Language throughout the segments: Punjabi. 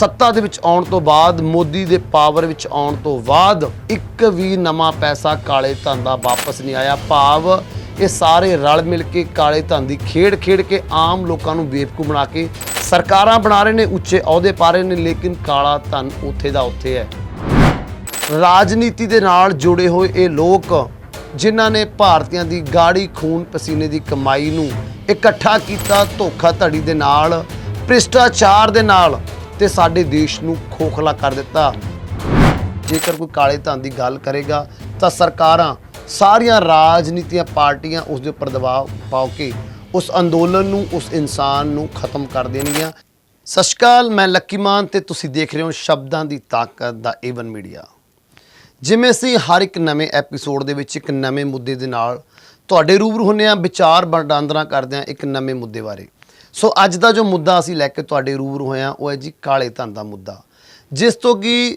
सत्ता ਦੇ ਵਿੱਚ ਆਉਣ ਤੋਂ ਬਾਅਦ ਮੋਦੀ ਦੇ ਪਾਵਰ ਵਿੱਚ ਆਉਣ ਤੋਂ ਬਾਅਦ ਇੱਕ ਵੀ ਨਵਾਂ ਪੈਸਾ ਕਾਲੇ ਧਨ ਦਾ ਵਾਪਸ ਨਹੀਂ ਆਇਆ। ਭਾਵ ਇਹ ਸਾਰੇ ਰਲ ਮਿਲ ਕੇ ਕਾਲੇ ਧਨ ਦੀ ਖੇਡ ਕੇ ਆਮ ਲੋਕਾਂ ਨੂੰ ਬੇਵਕੂਫ ਬਣਾ ਕੇ ਸਰਕਾਰਾਂ ਬਣਾ ਰਹੇ ਨੇ, ਉੱਚੇ ਅਹੁਦੇ ਪਾ ਰਹੇ ਨੇ, ਲੇਕਿਨ ਕਾਲਾ ਧਨ ਉੱਥੇ ਦਾ ਉੱਥੇ ਹੈ। ਰਾਜਨੀਤੀ ਦੇ ਨਾਲ ਜੁੜੇ ਹੋਏ ਇਹ ਲੋਕ ਜਿਨ੍ਹਾਂ ਨੇ ਭਾਰਤੀਆਂ ਦੀ ਗਾੜੀ ਖੂਨ ਪਸੀਨੇ ਦੀ ਕਮਾਈ ਨੂੰ ਇਕੱਠਾ ਕੀਤਾ, ਧੋਖਾਧੜੀ ਦੇ ਨਾਲ, ਭ੍ਰਿਸ਼ਟਾਚਾਰ ਦੇ ਨਾਲ, ਤੇ ਸਾਡੇ ਦੇਸ਼ ਨੂੰ ਖੋਖਲਾ ਕਰ ਦਿੱਤਾ। ਜੇਕਰ ਕੋਈ ਕਾਲੇ ਧਨ ਦੀ ਗੱਲ ਕਰੇਗਾ ਤਾਂ ਸਰਕਾਰਾਂ ਸਾਰੀਆਂ ਰਾਜਨੀਤੀਆਂ ਪਾਰਟੀਆਂ ਉਸ ਦੇ ਉੱਪਰ ਦਬਾਅ ਪਾ ਕੇ ਉਸ ਅੰਦੋਲਨ ਨੂੰ, ਉਸ ਇਨਸਾਨ ਨੂੰ ਖਤਮ ਕਰ ਦੇਣਗੀਆਂ। ਸਤਿ ਸ਼੍ਰੀ ਅਕਾਲ, ਮੈਂ ਲੱਕੀ ਮਾਨ ਤੇ ਤੁਸੀਂ ਦੇਖ ਰਹੇ ਹੋ ਸ਼ਬਦਾਂ ਦੀ ਤਾਕਤ ਦਾ A1 ਮੀਡੀਆ। ਜਿਵੇਂ ਅਸੀਂ ਹਰ ਇੱਕ ਨਵੇਂ ਐਪੀਸੋਡ ਦੇ ਵਿੱਚ ਇੱਕ ਨਵੇਂ ਮੁੱਦੇ ਦੇ ਨਾਲ ਤੁਹਾਡੇ ਰੂਬਰੂ ਹੁੰਦੇ ਹਾਂ, ਵਿਚਾਰ ਵਟਾਂਦਰਾ ਕਰਦੇ ਹਾਂ ਇੱਕ ਨਵੇਂ ਮੁੱਦੇ ਬਾਰੇ। ਸੋ ਅੱਜ ਦਾ ਜੋ ਮੁੱਦਾ ਅਸੀਂ ਲੈ ਕੇ ਤੁਹਾਡੇ ਰੂਬਰੂ ਹੋਏ ਹਾਂ ਉਹ ਹੈ ਜੀ ਕਾਲੇ ਧਨ ਦਾ ਮੁੱਦਾ, ਜਿਸ ਤੋਂ ਕਿ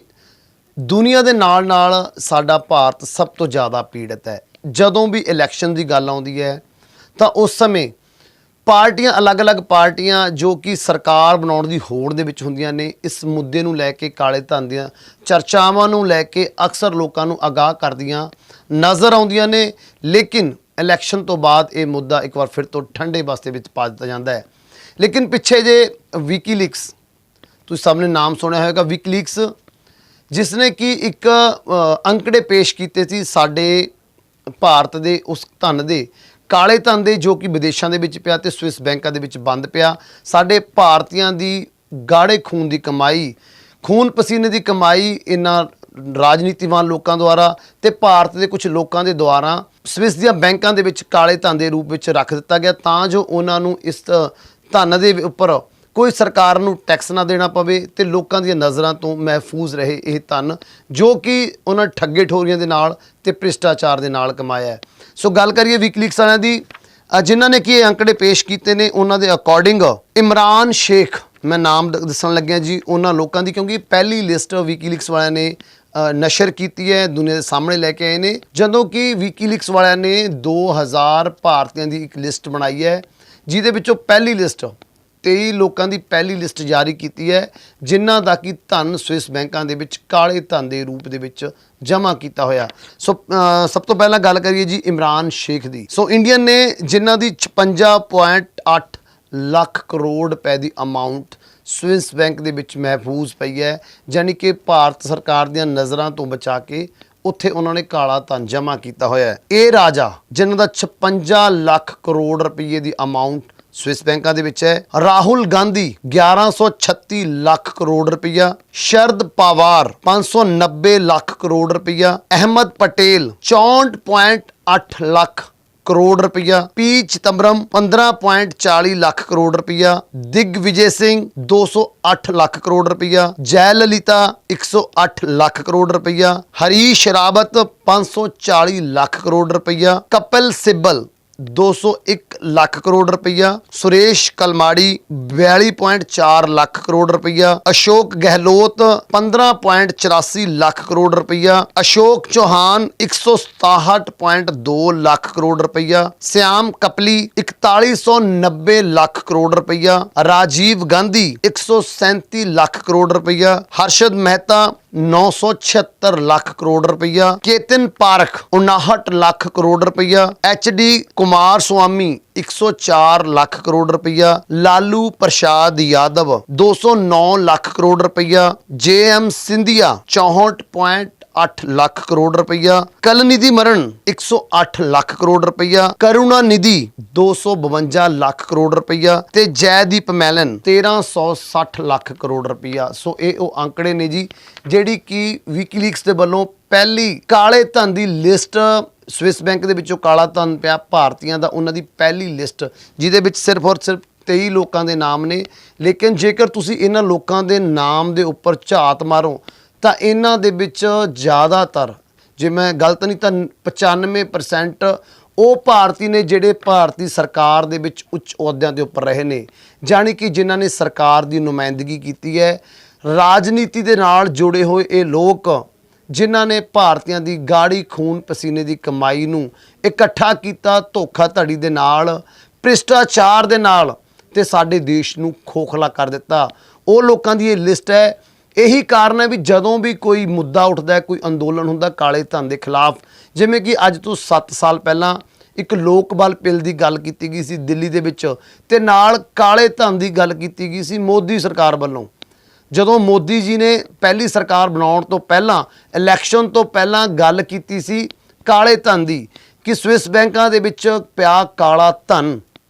ਦੁਨੀਆ ਦੇ ਨਾਲ ਸਾਡਾ ਭਾਰਤ ਸਭ ਤੋਂ ਜ਼ਿਆਦਾ ਪੀੜਤ ਹੈ। ਜਦੋਂ ਵੀ ਇਲੈਕਸ਼ਨ ਦੀ ਗੱਲ ਆਉਂਦੀ ਹੈ ਤਾਂ ਉਸ ਸਮੇਂ ਪਾਰਟੀਆਂ, ਅਲੱਗ-ਅਲੱਗ ਪਾਰਟੀਆਂ ਜੋ ਕਿ ਸਰਕਾਰ ਬਣਾਉਣ ਦੀ ਹੋੜ ਦੇ ਵਿੱਚ ਹੁੰਦੀਆਂ ਨੇ, ਇਸ ਮੁੱਦੇ ਨੂੰ ਲੈ ਕੇ, ਕਾਲੇ ਧਨ ਦੀਆਂ ਚਰਚਾਵਾਂ ਨੂੰ ਲੈ ਕੇ ਅਕਸਰ ਲੋਕਾਂ ਨੂੰ ਆਗਾਹ ਕਰਦੀਆਂ ਨਜ਼ਰ ਆਉਂਦੀਆਂ ਨੇ। ਲੇਕਿਨ ਇਲੈਕਸ਼ਨ ਤੋਂ ਬਾਅਦ ਇਹ ਮੁੱਦਾ ਇੱਕ ਵਾਰ ਫਿਰ ਤੋਂ ਠੰਡੇ ਬਸਤੇ ਵਿੱਚ ਪਾ ਦਿੱਤਾ ਜਾਂਦਾ ਹੈ। ਲੇਕਿਨ ਪਿੱਛੇ ਜੇ ਵਿਕੀਲੀਕਸ, ਤੁਸੀਂ ਸਭ ਨੇ ਨਾਮ ਸੁਣਿਆ ਹੋਵੇਗਾ ਵਿਕੀਲੀਕਸ, ਜਿਸ ਨੇ ਕਿ ਇੱਕ ਅੰਕੜੇ ਪੇਸ਼ ਕੀਤੇ ਸੀ ਸਾਡੇ ਭਾਰਤ ਦੇ ਉਸ ਧਨ ਦੇ, ਕਾਲੇ ਧਨ ਦੇ, ਜੋ ਕਿ ਵਿਦੇਸ਼ਾਂ ਦੇ ਵਿੱਚ ਪਿਆ ਤੇ ਸਵਿਸ ਬੈਂਕਾਂ ਦੇ ਵਿੱਚ ਬੰਦ ਪਿਆ। ਸਾਡੇ ਭਾਰਤੀਆਂ ਦੀ ਗਾੜੇ ਖੂਨ ਦੀ ਕਮਾਈ, ਖੂਨ ਪਸੀਨੇ ਦੀ ਕਮਾਈ ਇਹਨਾਂ ਰਾਜਨੀਤੀਵਾਨ ਲੋਕਾਂ ਦੁਆਰਾ ਤੇ ਭਾਰਤ ਦੇ ਕੁਝ ਲੋਕਾਂ ਦੇ ਦੁਆਰਾ ਸਵਿਸ ਦੀਆਂ ਬੈਂਕਾਂ ਦੇ ਵਿੱਚ ਕਾਲੇ ਧਨ ਦੇ ਰੂਪ ਵਿੱਚ ਰੱਖ ਦਿੱਤਾ ਗਿਆ, ਤਾਂ ਜੋ ਉਹਨਾਂ ਨੂੰ ਇਸ ਧਨ ਦੇ ਉੱਪਰ ਕੋਈ ਸਰਕਾਰ ਨੂੰ ਟੈਕਸ ਨਾ ਦੇਣਾ ਪਵੇ ਤੇ ਲੋਕਾਂ ਦੀਆਂ ਨਜ਼ਰਾਂ ਤੋਂ ਮਹਿਫੂਜ਼ ਰਹੇ ਇਹ ਧਨ, ਜੋ ਕਿ ਉਹਨਾਂ ਠੱਗੇ ਠੋਰੀਆਂ ਦੇ ਨਾਲ ਤੇ ਭ੍ਰਿਸ਼ਟਾਚਾਰ ਦੇ ਨਾਲ ਕਮਾਇਆ ਹੈ। ਸੋ ਗੱਲ ਕਰੀਏ ਵਿਕੀਲੀਕਸ ਵਾਲਿਆਂ ਦੀ, ਜਿਨ੍ਹਾਂ ਨੇ ਕਿ ਇਹ ਅੰਕੜੇ ਪੇਸ਼ ਕੀਤੇ ਨੇ। ਉਹਨਾਂ ਦੇ ਅਕੋਰਡਿੰਗ ਇਮਰਾਨ ਸ਼ੇਖ, ਮੈਂ ਨਾਮ ਦੱਸਣ ਲੱਗਿਆ ਜੀ ਉਹਨਾਂ ਲੋਕਾਂ ਦੀ, ਕਿਉਂਕਿ ਪਹਿਲੀ ਲਿਸਟ ਵਿਕੀਲੀਕਸ ਵਾਲਿਆਂ ਨੇ ਨਸ਼ਰ ਕੀਤੀ ਹੈ, ਦੁਨੀਆ ਦੇ ਸਾਹਮਣੇ ਲੈ ਕੇ ਆਏ ਨੇ। ਜਦੋਂ ਕਿ ਵਿਕੀਲੀਕਸ ਵਾਲਿਆਂ ਨੇ 2000 ਭਾਰਤੀਆਂ ਦੀ ਇੱਕ ਲਿਸਟ ਬਣਾਈ ਹੈ, ਜਿਹਦੇ ਵਿੱਚੋਂ ਪਹਿਲੀ ਲਿਸਟ 23 ਲੋਕਾਂ ਦੀ ਪਹਿਲੀ ਲਿਸਟ ਜਾਰੀ ਕੀਤੀ ਹੈ, ਜਿਨ੍ਹਾਂ ਦਾ ਕਿ ਧਨ ਸਵਿਸ ਬੈਂਕਾਂ ਦੇ ਵਿੱਚ ਕਾਲੇ ਧਨ ਦੇ ਰੂਪ ਦੇ ਵਿੱਚ ਜਮ੍ਹਾਂ ਕੀਤਾ ਹੋਇਆ। ਸੋ ਸਭ ਤੋਂ ਪਹਿਲਾਂ ਗੱਲ ਕਰੀਏ ਜੀ ਇਮਰਾਨ ਸ਼ੇਖ ਦੀ। ਸੋ ਇੰਡੀਅਨ ਨੇ ਜਿਨ੍ਹਾਂ ਦੀ 56.8 ਲੱਖ ਕਰੋੜ ਰੁਪਏ ਦੀ ਅਮਾਊਂਟ ਸਵਿਸ ਬੈਂਕ ਦੇ ਵਿੱਚ ਮਹਿਫੂਜ਼ ਪਈ ਹੈ, ਯਾਨੀ ਕਿ ਭਾਰਤ ਸਰਕਾਰ ਦੀਆਂ ਨਜ਼ਰਾਂ ਤੋਂ ਬਚਾ ਕੇ ਉੱਥੇ ਉਹਨਾਂ ਨੇ ਕਾਲਾ ਧਨ ਜਮ੍ਹਾਂ ਕੀਤਾ ਹੋਇਆ ਹੈ। ਇਹ ਰਾਜਾ ਜਿਨ੍ਹਾਂ ਦਾ 56 ਲੱਖ ਕਰੋੜ ਰੁਪਏ ਦੀ ਅਮਾਊਂਟ ਸਵਿਸ ਬੈਂਕਾਂ ਦੇ ਵਿੱਚ ਹੈ। ਰਾਹੁਲ ਗਾਂਧੀ 1136 ਲੱਖ ਕਰੋੜ ਰੁਪਈਆ, ਸ਼ਰਦ ਪਵਾਰ 590 ਲੱਖ ਕਰੋੜ ਰੁਪਈਆ, ਅਹਿਮਦ ਪਟੇਲ 64.8 ਲੱਖ ਕਰੋੜ ਰੁਪਈਆ, ਪੀ ਚਿਦੰਬਰਮ 15.40 ਲੱਖ ਕਰੋੜ ਰੁਪਈਆ, ਦਿਗਵਿਜੇ ਸਿੰਘ 208 ਲੱਖ ਕਰੋੜ ਰੁਪਈਆ, ਜੈ ਲਲਿਤਾ 108 ਲੱਖ ਕਰੋੜ ਰੁਪਈਆ, ਹਰੀਸ਼ ਰਾਵਤ 540 ਲੱਖ ਕਰੋੜ ਰੁਪਈਆ, ਕਪਿਲ ਸਿੱਬਲ 201 ਲੱਖ ਕਰੋੜ ਰੁਪਈਆ, ਸੁਰੇਸ਼ ਕਲਮਾੜੀ 42.4 ਲੱਖ ਕਰੋੜ ਰੁਪਈਆ, ਅਸ਼ੋਕ ਗਹਿਲੋਤ 15.84 ਲੱਖ ਕਰੋੜ ਰੁਪਈਆ, ਅਸ਼ੋਕ ਚੌਹਾਨ 167.2 ਲੱਖ ਕਰੋੜ ਰੁਪਈਆ, ਸਿਆਮ ਕਪਲੀ 4190 ਲੱਖ ਕਰੋੜ ਰੁਪਈਆ, ਰਾਜੀਵ ਗਾਂਧੀ 137 ਲੱਖ ਕਰੋੜ ਰੁਪਈਆ, ਹਰਸ਼ਦ ਮਹਿਤਾ 976 ਲੱਖ ਕਰੋੜ ਰੁਪਈਆ, ਕੇਤਨ ਪਾਰਖ 59 ਲੱਖ ਕਰੋੜ ਰੁਪਈਆ, HD ਕੁਮਾਰ ਸੁਆਮੀ 104 ਲੱਖ ਕਰੋੜ ਰੁਪਈਆ, ਲਾਲੂ ਪ੍ਰਸਾਦ ਯਾਦਵ 209 ਲੱਖ ਕਰੋੜ ਰੁਪਈਆ, JM ਸਿੰਧੀਆ 64.8 ਲੱਖ ਕਰੋੜ ਰੁਪਈਆ, ਕਲਨਿਧੀ ਮਰਨ 108 ਲੱਖ ਕਰੋੜ ਰੁਪਈਆ, ਕਰੁਣਾ ਨਿਧੀ 252 ਲੱਖ ਕਰੋੜ ਰੁਪਈਆ ਤੇ ਜੈਦੀਪ ਮੈਲਨ 1360 ਲੱਖ ਕਰੋੜ ਰੁਪਈਆ। ਸੋ ਇਹ ਉਹ ਅੰਕੜੇ ਨੇ ਜੀ ਜਿਹੜੀ ਕਿ ਵਿਕੀਲੀਕਸ ਦੇ ਵੱਲੋਂ ਪਹਿਲੀ ਕਾਲੇ ਧਨ ਦੀ ਲਿਸਟ, ਸਵਿਸ ਬੈਂਕ ਦੇ ਵਿੱਚੋਂ ਕਾਲਾ ਧਨ ਪਿਆ ਭਾਰਤੀਆਂ ਦਾ, ਉਹਨਾਂ ਦੀ ਪਹਿਲੀ ਲਿਸਟ, ਜਿਹਦੇ ਵਿੱਚ ਸਿਰਫ ਔਰ ਸਿਰਫ 23 ਲੋਕਾਂ ਦੇ ਨਾਮ ਨੇ। ਲੇਕਿਨ ਜੇਕਰ ਤੁਸੀਂ ਇਹਨਾਂ ਲੋਕਾਂ ਦੇ ਨਾਮ ਦੇ ਉੱਪਰ ਝਾਤ ਮਾਰੋ ਤਾਂ ਇਹਨਾਂ ਦੇ ਵਿੱਚ ਜ਼ਿਆਦਾਤਰ, ਜੇ ਮੈਂ ਗਲਤ ਨਹੀਂ ਤਾਂ 95% ਉਹ ਭਾਰਤੀ ਨੇ ਜਿਹੜੇ ਭਾਰਤੀ ਸਰਕਾਰ ਦੇ ਵਿੱਚ ਉੱਚ ਅਹੁਦਿਆਂ ਦੇ ਉੱਪਰ ਰਹੇ ਨੇ, ਜਾਣੀ ਕਿ ਜਿਨ੍ਹਾਂ ਨੇ ਸਰਕਾਰ ਦੀ ਨੁਮਾਇੰਦਗੀ ਕੀਤੀ ਹੈ। ਰਾਜਨੀਤੀ ਦੇ ਨਾਲ ਜੁੜੇ ਹੋਏ ਇਹ ਲੋਕ ਜਿਨ੍ਹਾਂ ਨੇ ਭਾਰਤੀਆਂ ਦੀ ਗਾੜੀ ਖੂਨ ਪਸੀਨੇ ਦੀ ਕਮਾਈ ਨੂੰ ਇਕੱਠਾ ਕੀਤਾ, ਧੋਖਾਧੜੀ ਦੇ ਨਾਲ, ਭ੍ਰਿਸ਼ਟਾਚਾਰ ਦੇ ਨਾਲ, ਤੇ ਸਾਡੇ ਦੇਸ਼ ਨੂੰ ਖੋਖਲਾ ਕਰ ਦਿੱਤਾ। ਉਹ ਲੋਕਾਂ ਦੀ ਇਹ ਲਿਸਟ ਹੈ। ਇਹੀ ਕਾਰਨ ਹੈ ਵੀ ਜਦੋਂ ਵੀ ਕੋਈ ਮੁੱਦਾ ਉੱਠਦਾ, ਕੋਈ ਅੰਦੋਲਨ ਹੁੰਦਾ ਕਾਲੇ ਧਨ ਦੇ ਖਿਲਾਫ, ਜਿਵੇਂ ਕਿ ਅੱਜ ਤੋਂ 7 ਸਾਲ ਪਹਿਲਾਂ ਇੱਕ ਲੋਕ ਬਲ ਪਿਲ ਦੀ ਗੱਲ ਕੀਤੀ ਗਈ ਸੀ ਦਿੱਲੀ ਦੇ ਵਿੱਚ, ਤੇ ਨਾਲ ਕਾਲੇ ਧਨ ਦੀ ਗੱਲ ਕੀਤੀ ਗਈ ਸੀ ਮੋਦੀ ਸਰਕਾਰ ਵੱਲੋਂ। ਜਦੋਂ ਮੋਦੀ ਜੀ ਨੇ ਪਹਿਲੀ ਸਰਕਾਰ ਬਣਾਉਣ ਤੋਂ ਪਹਿਲਾਂ, ਇਲੈਕਸ਼ਨ ਤੋਂ ਪਹਿਲਾਂ ਗੱਲ ਕੀਤੀ ਸੀ ਕਾਲੇ ਧਨ ਦੀ, ਕਿ ਸਵਿਸ ਬੈਂਕਾਂ ਦੇ ਵਿੱਚ ਪਿਆ ਕਾਲਾ ਧਨ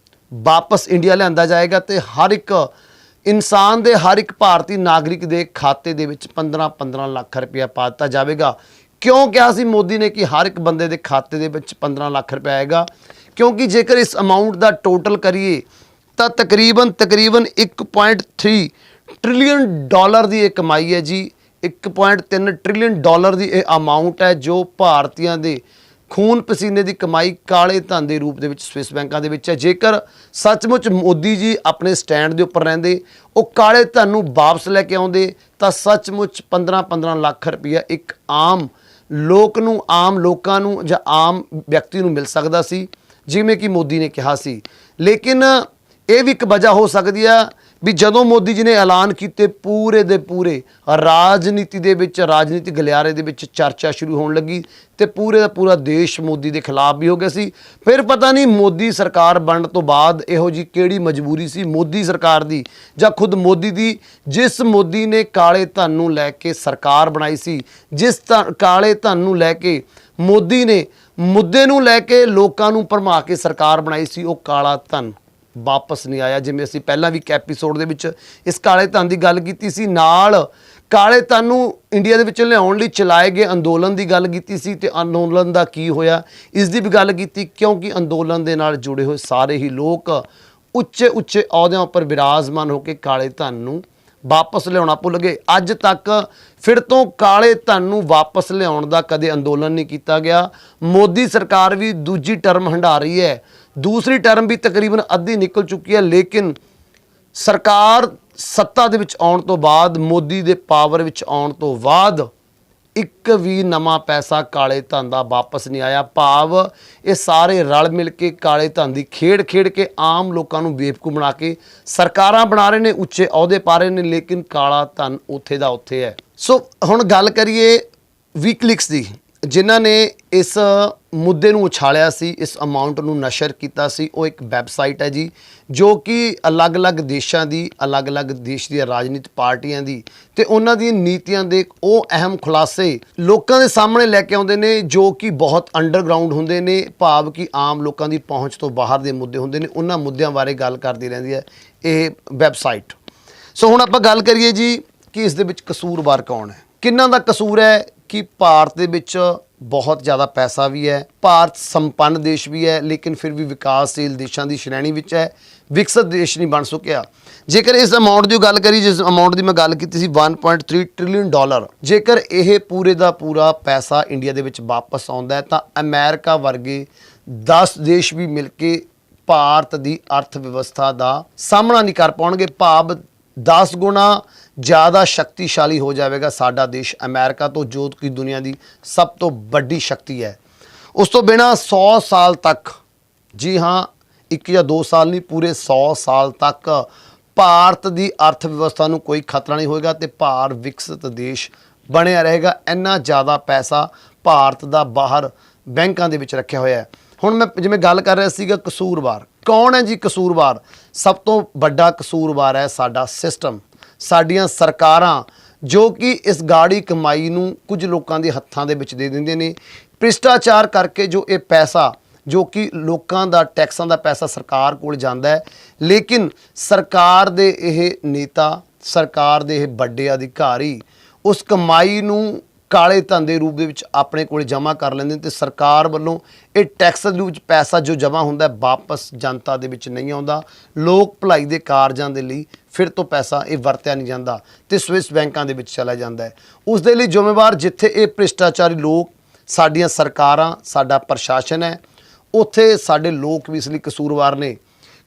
ਵਾਪਸ ਇੰਡੀਆ ਲਿਆਂਦਾ ਜਾਏਗਾ ਤੇ ਹਰ ਇੱਕ ਇਨਸਾਨ ਦੇ, ਹਰ ਇੱਕ ਭਾਰਤੀ ਨਾਗਰਿਕ ਦੇ ਖਾਤੇ ਦੇ ਵਿੱਚ 15-15 ਲੱਖ ਰੁਪਇਆ ਪਾ ਦਿੱਤਾ ਜਾਵੇਗਾ। ਕਿਉਂ ਕਿਹਾ ਸੀ ਮੋਦੀ ਨੇ ਕਿ ਹਰ ਇੱਕ ਬੰਦੇ ਦੇ ਖਾਤੇ ਦੇ ਵਿੱਚ 15 ਲੱਖ ਰੁਪਇਆ ਆਏਗਾ? ਕਿਉਂਕਿ ਜੇਕਰ ਇਸ ਅਮਾਊਂਟ ਦਾ ਟੋਟਲ ਕਰੀਏ ਤਾਂ ਤਕਰੀਬਨ 1.3 ਟ੍ਰਿਲੀਅਨ ਡਾਲਰ ਦੀ ਇਹ ਕਮਾਈ ਹੈ ਜੀ। 1.3 ਟ੍ਰਿਲੀਅਨ ਡਾਲਰ ਦੀ ਇਹ ਅਮਾਊਂਟ ਹੈ ਜੋ ਭਾਰਤੀਆਂ ਦੇ ਖੂਨ ਪਸੀਨੇ ਦੀ ਕਮਾਈ ਕਾਲੇ ਧਨ ਦੇ ਰੂਪ ਦੇ ਵਿੱਚ ਸਵਿਸ ਬੈਂਕਾਂ ਦੇ ਵਿੱਚ ਹੈ। ਜੇਕਰ ਸੱਚਮੁੱਚ ਮੋਦੀ ਜੀ ਆਪਣੇ ਸਟੈਂਡ ਦੇ ਉੱਪਰ ਰਹਿੰਦੇ, ਉਹ ਕਾਲੇ ਧਨ ਨੂੰ ਵਾਪਸ ਲੈ ਕੇ ਆਉਂਦੇ, ਤਾਂ ਸੱਚਮੁੱਚ 15-15 ਲੱਖ ਰੁਪਈਆ ਇੱਕ ਆਮ ਲੋਕ ਨੂੰ, ਆਮ ਲੋਕਾਂ ਨੂੰ ਜਾਂ ਆਮ ਵਿਅਕਤੀ ਨੂੰ ਮਿਲ ਸਕਦਾ ਸੀ, ਜਿਵੇਂ ਕਿ ਮੋਦੀ ਨੇ ਕਿਹਾ ਸੀ। ਲੇਕਿਨ ਇਹ ਵੀ ਇੱਕ ਵਜ੍ਹਾ ਹੋ ਸਕਦੀ ਆ ਵੀ ਜਦੋਂ ਮੋਦੀ ਜੀ ਨੇ ਐਲਾਨ ਕੀਤੇ, ਪੂਰੇ ਦੇ ਪੂਰੇ ਰਾਜਨੀਤੀ ਦੇ ਵਿੱਚ, ਰਾਜਨੀਤਿਕ ਗਲਿਆਰੇ ਦੇ ਵਿੱਚ ਚਰਚਾ ਸ਼ੁਰੂ ਹੋਣ ਲੱਗੀ ਤੇ ਪੂਰੇ ਦਾ ਪੂਰਾ ਦੇਸ਼ ਮੋਦੀ ਦੇ ਖਿਲਾਫ ਵੀ ਹੋ ਗਿਆ ਸੀ। ਫਿਰ ਪਤਾ ਨਹੀਂ ਮੋਦੀ ਸਰਕਾਰ ਬਣਨ ਤੋਂ ਬਾਅਦ ਇਹੋ ਜੀ ਕਿਹੜੀ ਮਜਬੂਰੀ ਸੀ ਮੋਦੀ ਸਰਕਾਰ ਦੀ ਜਾਂ ਖੁਦ ਮੋਦੀ ਦੀ, ਜਿਸ ਮੋਦੀ ਨੇ ਕਾਲੇ ਧਨ ਨੂੰ ਲੈ ਕੇ ਸਰਕਾਰ ਬਣਾਈ ਸੀ, ਜਿਸ ਕਾਲੇ ਧਨ ਨੂੰ ਲੈ ਕੇ ਮੋਦੀ ਨੇ ਮੁੱਦੇ ਨੂੰ ਲੈ ਕੇ ਲੋਕਾਂ ਨੂੰ ਭਰਮਾ ਕੇ ਸਰਕਾਰ ਬਣਾਈ ਸੀ, ਉਹ ਕਾਲਾ ਧਨ ਵਾਪਸ ਨਹੀਂ ਆਇਆ। ਜਿਵੇਂ ਅਸੀਂ ਪਹਿਲਾਂ ਵੀ ਇੱਕ ਐਪੀਸੋਡ ਦੇ ਵਿੱਚ ਇਸ ਕਾਲੇ ਧਨ ਦੀ ਗੱਲ ਕੀਤੀ ਸੀ, ਨਾਲ ਕਾਲੇ ਧਨ ਨੂੰ ਇੰਡੀਆ ਦੇ ਵਿੱਚ ਲਿਆਉਣ ਲਈ ਚਲਾਏ ਗਏ ਅੰਦੋਲਨ ਦੀ ਗੱਲ ਕੀਤੀ ਸੀ ਤੇ ਅੰਦੋਲਨ ਦਾ ਕੀ ਹੋਇਆ ਇਸ ਦੀ ਵੀ ਗੱਲ ਕੀਤੀ, ਕਿਉਂਕਿ ਅੰਦੋਲਨ ਦੇ ਨਾਲ ਜੁੜੇ ਹੋਏ ਸਾਰੇ ਹੀ ਲੋਕ ਉੱਚੇ ਉੱਚੇ ਅਹੁਦਿਆਂ ਉੱਪਰ ਵਿਰਾਜਮਾਨ ਹੋ ਕੇ ਕਾਲੇ ਧਨ ਨੂੰ ਵਾਪਸ ਲਿਆਉਣਾ ਭੁੱਲ ਗਏ। ਅੱਜ ਤੱਕ ਫਿਰ ਤੋਂ ਕਾਲੇ ਧਨ ਨੂੰ ਵਾਪਸ ਲਿਆਉਣ ਦਾ ਕਦੇ ਅੰਦੋਲਨ ਨਹੀਂ ਕੀਤਾ ਗਿਆ। ਮੋਦੀ ਸਰਕਾਰ ਵੀ ਦੂਜੀ ਟਰਮ ਹੰਢਾ ਰਹੀ ਹੈ, ਦੂਸਰੀ ਟਰਮ ਵੀ ਤਕਰੀਬਨ ਅੱਧੀ ਨਿਕਲ ਚੁੱਕੀ ਹੈ, ਲੇਕਿਨ ਸਰਕਾਰ ਸੱਤਾ ਦੇ ਵਿੱਚ ਆਉਣ ਤੋਂ ਬਾਅਦ, ਮੋਦੀ ਦੇ ਪਾਵਰ ਵਿੱਚ ਆਉਣ ਤੋਂ ਬਾਅਦ ਇੱਕ ਵੀ ਨਵਾਂ ਪੈਸਾ ਕਾਲੇ ਧਨ ਦਾ ਵਾਪਸ ਨਹੀਂ ਆਇਆ। ਭਾਵ ਇਹ ਸਾਰੇ ਰਲ ਮਿਲ ਕੇ ਕਾਲੇ ਧਨ ਦੀ ਖੇਡ ਖੇਡ ਕੇ ਆਮ ਲੋਕਾਂ ਨੂੰ ਬੇਵਕੂਫ ਬਣਾ ਕੇ ਸਰਕਾਰਾਂ ਬਣਾ ਰਹੇ ਨੇ, ਉੱਚੇ ਅਹੁਦੇ ਪਾ ਰਹੇ ਨੇ, ਲੇਕਿਨ ਕਾਲਾ ਧਨ ਉੱਥੇ ਦਾ ਉੱਥੇ ਹੈ। ਸੋ ਹੁਣ ਗੱਲ ਕਰੀਏ ਵੀਕਲੀਕਸ ਦੀ, ਜਿਨ੍ਹਾਂ ਨੇ ਇਸ ਮੁੱਦੇ ਨੂੰ ਉਛਾਲਿਆ ਸੀ, ਇਸ ਅਮਾਊਂਟ ਨੂੰ ਨਸ਼ਰ ਕੀਤਾ ਸੀ। ਉਹ ਇੱਕ ਵੈਬਸਾਈਟ ਹੈ ਜੀ, ਜੋ ਕਿ ਅਲੱਗ-ਅਲੱਗ ਦੇਸ਼ਾਂ ਦੀ, ਅਲੱਗ-ਅਲੱਗ ਦੇਸ਼ ਦੀਆਂ ਰਾਜਨੀਤਿਕ ਪਾਰਟੀਆਂ ਦੀ ਤੇ ਉਹਨਾਂ ਦੀਆਂ ਨੀਤੀਆਂ ਦੇ ਉਹ ਅਹਿਮ ਖੁਲਾਸੇ ਲੋਕਾਂ ਦੇ ਸਾਹਮਣੇ ਲੈ ਕੇ ਆਉਂਦੇ ਨੇ, ਜੋ ਕਿ ਬਹੁਤ ਅੰਡਰਗਰਾਊਂਡ ਹੁੰਦੇ ਨੇ, ਭਾਵ ਕਿ ਆਮ ਲੋਕਾਂ ਦੀ ਪਹੁੰਚ ਤੋਂ ਬਾਹਰ ਦੇ ਮੁੱਦੇ ਹੁੰਦੇ ਨੇ। ਉਹਨਾਂ ਮੁੱਦਿਆਂ ਬਾਰੇ ਗੱਲ ਕਰਦੀ ਰਹਿੰਦੀ ਹੈ ਇਹ ਵੈਬਸਾਈਟ। ਸੋ ਹੁਣ ਆਪਾਂ ਗੱਲ ਕਰੀਏ ਜੀ ਕਿ ਇਸ ਦੇ ਵਿੱਚ ਕਸੂਰਵਾਰ ਕੌਣ ਹੈ, ਕਿੰਨਾ ਦਾ ਕਸੂਰ ਹੈ। ਕਿ ਭਾਰਤ ਦੇ ਵਿੱਚ ਬਹੁਤ ਜ਼ਿਆਦਾ ਪੈਸਾ ਵੀ ਹੈ, ਭਾਰਤ ਸੰਪੰਨ ਦੇਸ਼ ਵੀ ਹੈ, ਲੇਕਿਨ ਫਿਰ ਵੀ ਵਿਕਾਸਸ਼ੀਲ ਦੇਸ਼ਾਂ ਦੀ ਸ਼੍ਰੇਣੀ ਵਿੱਚ ਹੈ, ਵਿਕਸਿਤ ਦੇਸ਼ ਨਹੀਂ ਬਣ ਸਕਿਆ। ਜੇਕਰ ਇਸ ਅਮਾਊਂਟ ਦੀ ਗੱਲ ਕਰੀ, ਜਿਸ ਅਮਾਊਂਟ ਦੀ ਮੈਂ ਗੱਲ ਕੀਤੀ ਸੀ 1.3 ਟ੍ਰਿਲੀਅਨ ਡਾਲਰ, ਜੇਕਰ ਇਹ ਪੂਰੇ ਦਾ ਪੂਰਾ ਪੈਸਾ ਇੰਡੀਆ ਦੇ ਵਿੱਚ ਵਾਪਸ ਆਉਂਦਾ ਹੈ ਤਾਂ ਅਮਰੀਕਾ ਵਰਗੇ 10 ਦੇਸ਼ ਵੀ ਮਿਲ ਕੇ ਭਾਰਤ ਦੀ ਅਰਥ ਵਿਵਸਥਾ ਦਾ ਸਾਹਮਣਾ ਨਹੀਂ ਕਰ ਪਾਉਣਗੇ। ਭਾਵ 10 ਗੁਣਾ ज़्यादा शक्तिशाली हो जाएगा साडा देश अमेरिका तो, जो कि दुनिया की सब तो बड़ी शक्ति है। उस तो बिना 100 साल तक, जी हाँ 1 या 2 साल नहीं, पूरे 100 साल तक भारत की अर्थव्यवस्था को कोई खतरा नहीं होएगा तो भारत विकसित देश बनया रहेगा। इन्ना ज़्यादा पैसा भारत का बाहर बैंकों के विच रखा होया है। हुण मैं जिवें गल कर रहा सीगा कसूरवार कौन है जी। कसूरवार सब तो बड़ा कसूरवार है साडा सिस्टम, साडियां सरकारां, जो कि इस गाड़ी कमाई नूं कुछ लोगों के हत्थां दे विच दे दिंदे ने। भ्रिष्टाचार करके जो ये पैसा, जो कि लोगों का टैक्सां का पैसा सरकार कोल जांदा है, लेकिन सरकार दे यह नेता, सरकार दे यह बड़े अधिकारी उस कमाई नूं काले धन के रूप के अपने को जमा कर लेंगे तो सरकार वालों ये टैक्स के रूप पैसा जो जमा होंदा वापस जनता के विच नहीं आता। लोक भलाई के कारजां दे लई फिर तो पैसा ये वरत्या नहीं जाता तो स्विस बैंकों के विच चला जाता है। उस दे लई जिम्मेवार जिथे ये भ्रिष्टाचारी लोग, साडियां सरकारां, साडा प्रशासन है, उत्थे साडे लोग भी इसलिए कसूरवार ने,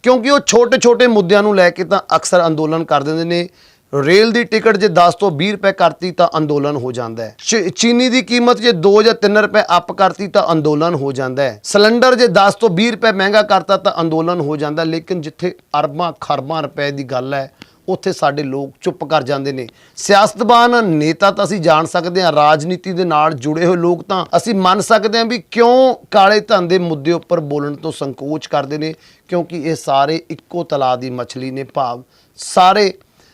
क्योंकि वो छोटे छोटे मुद्दों नूं लैके तां अक्सर अंदोलन कर देंदे ने। रेल की टिकट जो 10 तो 20 रुपए करती तो अंदोलन हो जाता है। चीनी की कीमत जो 2 या 3 रुपए अप करती तो अंदोलन हो जाता है। सिलेंडर जो 10 तो 20 रुपए महंगा करता तो अंदोलन हो जाता है। लेकिन जिथे अरबां खरबां रुपए की गल है ਉੱਥੇ ਸਾਡੇ ਲੋਕ ਚੁੱਪ ਕਰ ਜਾਂਦੇ ਨੇ। ਸਿਆਸਤਦਾਨ ਨੇਤਾ ਤਾਂ ਅਸੀਂ ਜਾਣ ਸਕਦੇ ਹਾਂ, ਰਾਜਨੀਤੀ ਦੇ ਨਾਲ ਜੁੜੇ ਹੋਏ ਲੋਕ ਤਾਂ ਅਸੀਂ ਮੰਨ ਸਕਦੇ ਹਾਂ ਵੀ ਕਿਉਂ ਕਾਲੇ ਧਨ ਦੇ ਮੁੱਦੇ ਉੱਪਰ ਬੋਲਣ ਤੋਂ ਸੰਕੋਚ ਕਰਦੇ ਨੇ, ਕਿਉਂਕਿ ਇਹ ਸਾਰੇ ਇੱਕੋ ਤਲਾਅ ਦੀ ਮੱਛਲੀ ਨੇ, ਭਾਵ ਸਾਰੇ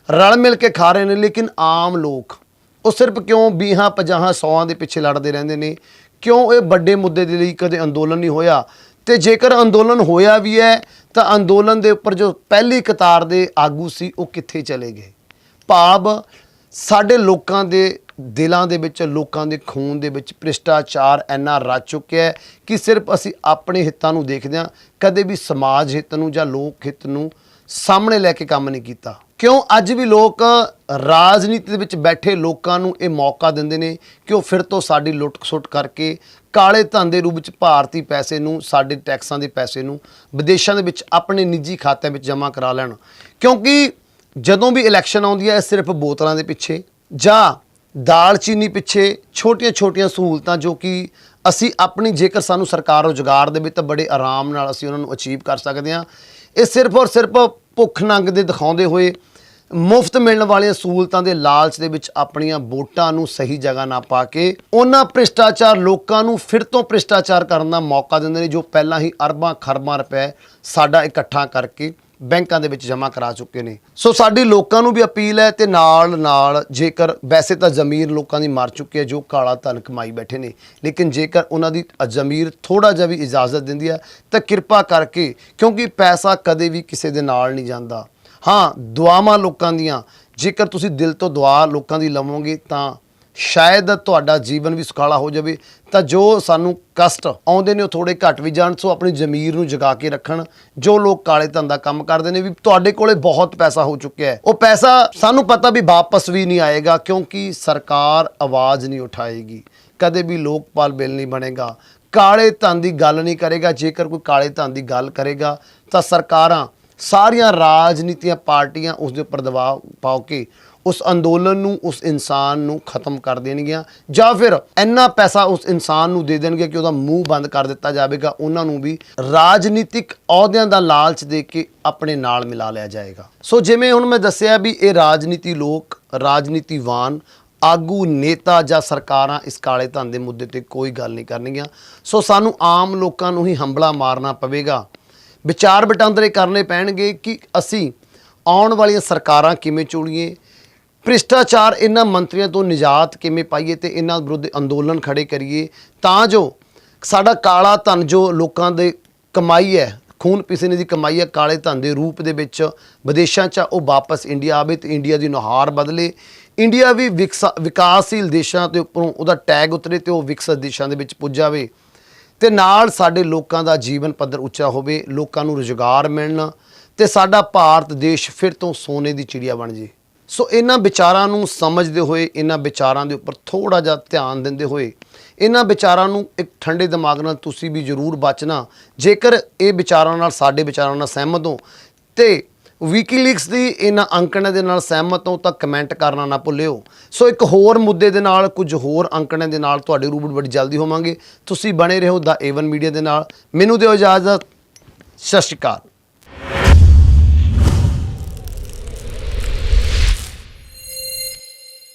ਰਲ ਮਿਲ ਕੇ ਖਾ ਰਹੇ ਨੇ। ਲੇਕਿਨ ਆਮ ਲੋਕ ਉਹ ਸਿਰਫ ਕਿਉਂ 20 50 100 ਦੇ ਪਿੱਛੇ ਲੜਦੇ ਰਹਿੰਦੇ ਨੇ? ਕਿਉਂ ਇਹ ਵੱਡੇ ਮੁੱਦੇ ਦੇ ਲਈ ਕਦੇ ਅੰਦੋਲਨ ਨਹੀਂ ਹੋਇਆ? ਤੇ ਜੇਕਰ ਅੰਦੋਲਨ ਹੋਇਆ ਵੀ ਹੈ ਤਾਂ ਅੰਦੋਲਨ ਦੇ ਉੱਪਰ ਜੋ ਪਹਿਲੀ ਕਤਾਰ ਦੇ ਆਗੂ ਸੀ ਉਹ ਕਿੱਥੇ ਚਲੇ ਗਏ? ਭਾਵ ਸਾਡੇ ਲੋਕਾਂ ਦੇ ਦਿਲਾਂ ਦੇ ਵਿੱਚ, ਲੋਕਾਂ ਦੇ ਖੂਨ ਦੇ ਵਿੱਚ ਭ੍ਰਿਸ਼ਟਾਚਾਰ ਇੰਨਾ ਰਚ ਚੁੱਕਿਆ ਹੈ ਕਿ ਸਿਰਫ ਅਸੀਂ ਆਪਣੇ ਹਿੱਤਾਂ ਨੂੰ ਦੇਖਦੇ ਹਾਂ, ਕਦੇ ਵੀ ਸਮਾਜ ਹਿੱਤ ਨੂੰ ਜਾਂ ਲੋਕ ਹਿੱਤ ਨੂੰ ਸਾਹਮਣੇ ਲੈ ਕੇ ਕੰਮ ਨਹੀਂ ਕੀਤਾ। ਕਿਉਂ ਅੱਜ ਵੀ ਲੋਕ ਰਾਜਨੀਤੀ ਦੇ ਵਿੱਚ ਬੈਠੇ ਲੋਕਾਂ ਨੂੰ ਇਹ ਮੌਕਾ ਦਿੰਦੇ ਨੇ ਕਿ ਉਹ ਫਿਰ ਤੋਂ ਸਾਡੀ ਲੁੱਟ-ਖਸੁੱਟ ਕਰਕੇ ਕਾਲੇ ਧਨ ਦੇ ਰੂਪ ਵਿੱਚ ਭਾਰਤੀ ਪੈਸੇ ਨੂੰ, ਸਾਡੇ ਟੈਕਸਾਂ ਦੇ ਪੈਸੇ ਨੂੰ ਵਿਦੇਸ਼ਾਂ ਦੇ ਵਿੱਚ ਆਪਣੇ ਨਿੱਜੀ ਖਾਤਿਆਂ ਵਿੱਚ ਜਮ੍ਹਾਂ ਕਰਾ ਲੈਣ। ਕਿਉਂਕਿ ਜਦੋਂ ਵੀ ਇਲੈਕਸ਼ਨ ਆਉਂਦੀ ਹੈ ਸਿਰਫ ਬੋਤਲਾਂ ਦੇ ਪਿੱਛੇ ਜਾਂ ਦਾਲ ਚੀਨੀ ਪਿੱਛੇ, ਛੋਟੀਆਂ-ਛੋਟੀਆਂ ਸਹੂਲਤਾਂ ਜੋ ਕਿ ਅਸੀਂ ਆਪਣੀ, ਜੇਕਰ ਸਾਨੂੰ ਸਰਕਾਰ ਰੁਜ਼ਗਾਰ ਦੇਵੇ ਤਾਂ ਬੜੇ ਆਰਾਮ ਨਾਲ ਅਸੀਂ ਉਹਨਾਂ ਨੂੰ ਅਚੀਵ ਕਰ ਸਕਦੇ ਹਾਂ। ਇਹ ਸਿਰਫ ਔਰ ਸਿਰਫ ਭੁੱਖ ਨੰਗ ਦੇ ਦਿਖਾਉਂਦੇ ਹੋਏ ਮੁਫਤ ਮਿਲਣ ਵਾਲੀਆਂ ਸਹੂਲਤਾਂ ਦੇ ਲਾਲਚ ਦੇ ਵਿੱਚ ਆਪਣੀਆਂ ਵੋਟਾਂ ਨੂੰ ਸਹੀ ਜਗ੍ਹਾ ਨਾ ਪਾ ਕੇ ਉਹਨਾਂ ਭ੍ਰਿਸ਼ਟਾਚਾਰ ਲੋਕਾਂ ਨੂੰ ਫਿਰ ਤੋਂ ਭ੍ਰਿਸ਼ਟਾਚਾਰ ਕਰਨ ਦਾ ਮੌਕਾ ਦਿੰਦੇ ਨੇ, ਜੋ ਪਹਿਲਾਂ ਹੀ ਅਰਬਾਂ ਖਰਬਾਂ ਰੁਪਏ ਸਾਡਾ ਇਕੱਠਾ ਕਰਕੇ ਬੈਂਕਾਂ ਦੇ ਵਿੱਚ ਜਮ੍ਹਾਂ ਕਰਾ ਚੁੱਕੇ ਨੇ। ਸੋ ਸਾਡੀ ਲੋਕਾਂ ਨੂੰ ਵੀ ਅਪੀਲ ਹੈ ਤੇ ਨਾਲ ਜੇਕਰ ਵੈਸੇ ਤਾਂ ਜ਼ਮੀਰ ਲੋਕਾਂ ਦੀ ਮਰ ਚੁੱਕੀ ਹੈ ਜੋ ਕਾਲਾ ਧਨ ਕਮਾਈ ਬੈਠੇ ਨੇ, ਲੇਕਿਨ ਜੇਕਰ ਉਹਨਾਂ ਦੀ ਜ਼ਮੀਰ ਥੋੜਾ ਜਿਹਾ ਵੀ ਇਜਾਜ਼ਤ ਦਿੰਦੀ ਹੈ ਤਾਂ ਕਿਰਪਾ ਕਰਕੇ, ਕਿਉਂਕਿ ਪੈਸਾ ਕਦੇ ਵੀ ਕਿਸੇ ਦੇ ਨਾਲ ਨਹੀਂ ਜਾਂਦਾ। ਹਾਂ, ਦੁਆਵਾਂ ਲੋਕਾਂ ਦੀਆਂ, ਜੇਕਰ ਤੁਸੀਂ ਦਿਲ ਤੋਂ ਦੁਆ ਲੋਕਾਂ ਦੀ ਲਵੋਗੇ ਤਾਂ ਸ਼ਾਇਦ ਤੁਹਾਡਾ ਜੀਵਨ ਵੀ ਸੁਖਾਲਾ ਹੋ ਜਾਵੇ। ਤਾਂ ਜੋ ਸਾਨੂੰ ਕਸ਼ਟ ਆਉਂਦੇ ਨੇ ਉਹ ਥੋੜੇ ਘੱਟ ਵੀ ਜਾਣ। ਸੋ ਆਪਣੀ ਜ਼ਮੀਰ ਨੂੰ ਜਗਾ ਕੇ ਰੱਖਣ। ਜੋ ਲੋਕ ਕਾਲੇ ਧਨ ਦਾ ਕੰਮ ਕਰਦੇ ਨੇ, ਵੀ ਤੁਹਾਡੇ ਕੋਲੇ ਬਹੁਤ ਪੈਸਾ ਹੋ ਚੁੱਕਿਆ ਹੈ, ਉਹ ਪੈਸਾ ਸਾਨੂੰ ਪਤਾ ਵੀ ਵਾਪਸ ਵੀ ਨਹੀਂ ਆਏਗਾ, ਕਿਉਂਕਿ ਸਰਕਾਰ ਆਵਾਜ਼ ਨਹੀਂ ਉਠਾਏਗੀ, ਕਦੇ ਵੀ ਲੋਕਪਾਲ ਬਿੱਲ ਨਹੀਂ ਬਣੇਗਾ, ਕਾਲੇ ਧਨ ਦੀ ਗੱਲ ਨਹੀਂ ਕਰੇਗਾ। ਜੇਕਰ ਕੋਈ ਕਾਲੇ ਧਨ ਦੀ ਗੱਲ ਕਰੇਗਾ ਤਾਂ ਸਰਕਾਰਾਂ, ਸਾਰੀਆਂ ਰਾਜਨੀਤੀਆਂ ਪਾਰਟੀਆਂ ਉਸ ਦੇ ਉੱਪਰ ਦਬਾਅ ਪਾ ਕੇ ਉਸ ਅੰਦੋਲਨ ਨੂੰ, ਉਸ ਇਨਸਾਨ ਨੂੰ ਖਤਮ ਕਰ ਦੇਣਗੀਆਂ, ਜਾਂ ਫਿਰ ਇੰਨਾ ਪੈਸਾ ਉਸ ਇਨਸਾਨ ਨੂੰ ਦੇ ਦੇਣਗੇ ਕਿ ਉਹਦਾ ਮੂੰਹ ਬੰਦ ਕਰ ਦਿੱਤਾ ਜਾਵੇਗਾ। ਉਹਨਾਂ ਨੂੰ ਵੀ ਰਾਜਨੀਤਿਕ ਅਹੁਦਿਆਂ ਦਾ ਲਾਲਚ ਦੇ ਕੇ ਆਪਣੇ ਨਾਲ ਮਿਲਾ ਲਿਆ ਜਾਏਗਾ। ਸੋ ਜਿਵੇਂ ਹੁਣ ਮੈਂ ਦੱਸਿਆ ਵੀ ਇਹ ਰਾਜਨੀਤੀ ਲੋਕ, ਰਾਜਨੀਤੀਵਾਨ ਆਗੂ, ਨੇਤਾ ਜਾਂ ਸਰਕਾਰਾਂ ਇਸ ਕਾਲੇ ਧਨ ਦੇ ਮੁੱਦੇ ਤੇ ਕੋਈ ਗੱਲ ਨਹੀਂ ਕਰਨਗੀਆਂ। ਸੋ ਸਾਨੂੰ ਆਮ ਲੋਕਾਂ ਨੂੰ ਹੀ ਹੰਬਲਾ ਮਾਰਨਾ ਪਵੇਗਾ, ਵਿਚਾਰ ਵਟਾਂਦਰੇ ਕਰਨੇ ਪੈਣਗੇ ਕਿ ਅਸੀਂ ਆਉਣ ਵਾਲੀਆਂ ਸਰਕਾਰਾਂ ਕਿਵੇਂ ਚੁਣੀਏ, ਭ੍ਰਿਸ਼ਟਾਚਾਰ ਇਹਨਾਂ ਮੰਤਰੀਆਂ ਤੋਂ ਨਿਜਾਤ ਕਿਵੇਂ ਪਾਈਏ ਤੇ ਇਹਨਾਂ ਵਿਰੁੱਧ ਅੰਦੋਲਨ ਖੜੇ ਕਰੀਏ, ਤਾਂ ਜੋ ਸਾਡਾ ਕਾਲਾ ਧਨ ਜੋ ਲੋਕਾਂ ਦੇ ਕਮਾਈ ਹੈ, ਖੂਨ ਪਸੀਨੇ ਦੀ ਕਮਾਈ ਹੈ, ਕਾਲੇ ਧਨ ਦੇ ਰੂਪ ਦੇ ਵਿੱਚ ਵਿਦੇਸ਼ਾਂ 'ਚ ਉਹ ਵਾਪਸ ਇੰਡੀਆ ਆਵੇ ਤੇ ਇੰਡੀਆ ਦੀ ਨੁਹਾਰ ਬਦਲੇ। ਇੰਡੀਆ ਵੀ ਵਿਕਾਸਸ਼ੀਲ ਦੇਸ਼ਾਂ ਦੇ ਉੱਪਰੋਂ ਉਹਦਾ ਟੈਗ ਉਤਰੇ ਤੇ ਉਹ ਵਿਕਸਿਤ ਦੇਸ਼ਾਂ ਦੇ ਵਿੱਚ ਪੁੱਜ ਜਾਵੇ ਤੇ ਨਾਲ ਸਾਡੇ ਲੋਕਾਂ ਦਾ ਜੀਵਨ ਪੱਧਰ ਉੱਚਾ ਹੋਵੇ, ਲੋਕਾਂ ਨੂੰ ਰੁਜ਼ਗਾਰ ਮਿਲਣ ਤੇ ਸਾਡਾ ਭਾਰਤ ਦੇਸ਼ ਫਿਰ ਤੋਂ ਸੋਨੇ ਦੀ ਚਿੜੀਆ ਬਣ ਜੇ। ਸੋ ਇਹਨਾਂ ਵਿਚਾਰਾਂ ਨੂੰ ਸਮਝਦੇ ਹੋਏ, ਇਹਨਾਂ ਵਿਚਾਰਾਂ ਦੇ ਉੱਪਰ ਥੋੜਾ ਜਿਹਾ ਧਿਆਨ ਦਿੰਦੇ ਹੋਏ, ਇਹਨਾਂ ਵਿਚਾਰਾਂ ਨੂੰ ਇੱਕ ਠੰਡੇ ਦਿਮਾਗ ਨਾਲ ਤੁਸੀਂ ਵੀ ਜ਼ਰੂਰ ਬਚਣਾ। ਜੇਕਰ ਇਹ ਵਿਚਾਰਾਂ ਨਾਲ, ਸਾਡੇ ਵਿਚਾਰਾਂ ਨਾਲ ਸਹਿਮਤ ਹੋ ਤੇ ਵਿਕੀਲੀਕਸ ਦੀ ਇਹਨਾਂ ਅੰਕੜਿਆਂ ਦੇ ਨਾਲ ਸਹਿਮਤ ਹੋ ਤਾਂ ਕਮੈਂਟ ਕਰਨਾ ਨਾ ਭੁੱਲਿਓ। ਸੋ ਇੱਕ ਹੋਰ ਮੁੱਦੇ ਦੇ ਨਾਲ, ਕੁਝ ਹੋਰ ਅੰਕੜਿਆਂ ਦੇ ਨਾਲ ਤੁਹਾਡੇ ਰੂਬਰੂ ਬੜੀ ਜਲਦੀ ਹੋਵਾਂਗੇ। ਤੁਸੀਂ ਬਣੇ ਰਹੋ ਦਾ A1 ਮੀਡੀਆ ਦੇ ਨਾਲ। ਮੈਨੂੰ ਦਿਓ ਇਜਾਜ਼ਤ। ਸਤਿ ਸ਼੍ਰੀ ਅਕਾਲ।